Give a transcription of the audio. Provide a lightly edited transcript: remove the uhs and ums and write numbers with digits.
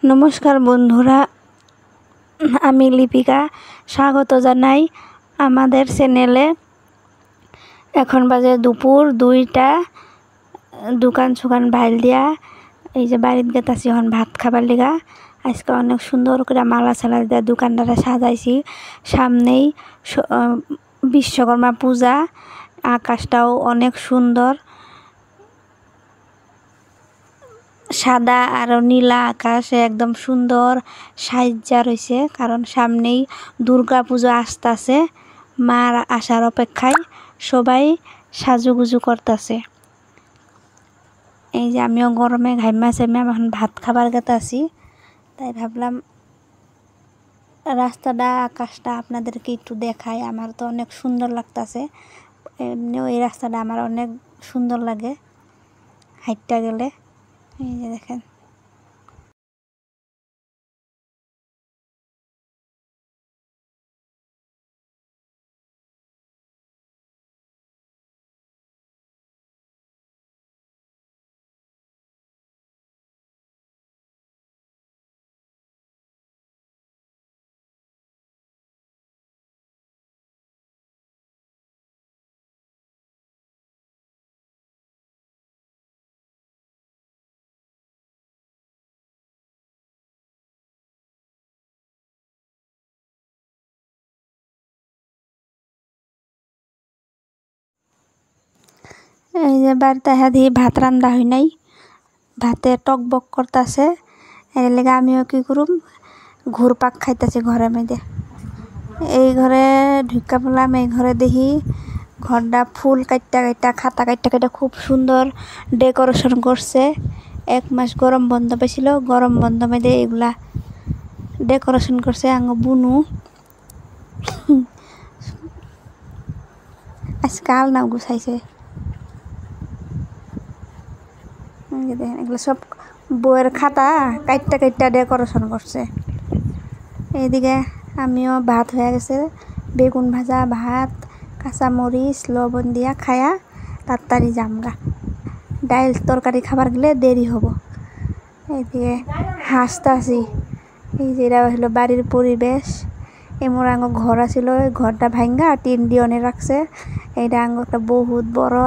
নমস্কার বন্ধুরা, আমি লিপিকা স্বাগত জানাই আমাদের চ্যানেলে। এখন বাজে দুপুর 2টা। দোকান সুকান বাইল দিয়া এই যে বাড়িতে গেতাছি এখন ভাত খাবার লিগা। আজকে অনেক সুন্দর করে মালা সালা দিয়ে দোকানটারে সাজাইছি। সামনেই বিশ্বকর্মা পূজা, আকাশটাও অনেক সুন্দর, সাদা আর নীলা আকাশ একদম সুন্দর সাজ্জা রয়েছে। কারণ সামনেই দুর্গা পূজা আসতেছে, মার আসার অপেক্ষায় সবাই সাজুগুজু করতেছে। এই যে আমিও গরমে ঘাইমা সেমে এখন ভাত খাবার গেতাছি, তাই ভাবলাম রাস্তাটা আকাশটা আপনাদেরকে একটু দেখাই। আমার তো অনেক সুন্দর লাগতেছে, এমনিও এই রাস্তাটা আমার অনেক সুন্দর লাগে হাইটটা গেলে। এই যে দেখেন, এই যে বাড়িতে হাদি ভাত রান্দা হয় নাই, ভাতে টকবক করতেছে। এর লেগে আমিও কি করুম, ঘুরপাক খাইতেছি ঘরের মধ্যে। এই ঘরে ঢুকা পড়লাম, এই ঘরে দেখি ঘরটা ফুল কাটটা কাটটা খাতা কাটটা কাটটা খুব সুন্দর ডেকোরেশন করছে। 1 মাস গরম বন্ধ পেয়েছিল, গরম বন্ধ মধ্যে এগুলা ডেকোরেশন করছে আঙ্গ বুনু। আজকাল না গুছাইছে, এগুলো সব বইয়ের খাতা কাটটা কাটটা ডেকোরেশন করছে। এইদিকে আমিও ভাত হয়ে গেছে, বেগুন ভাজা ভাত, কাঁচামরিচ লবণ দিয়া খায়া তাড়াতাড়ি জামগা। ডাইল তরকারি খাবার গেলে দেরি হব। এইদিকে হাসতাছি। এই যে এটা হলো বাড়ির পরিবেশ। এমন আঙ্গ ঘর আছিল, ওই ঘরটা ভাঙ্গা টিন দিয়ে রাখছে। এইটা আঙ্গ একটা বহুত বড়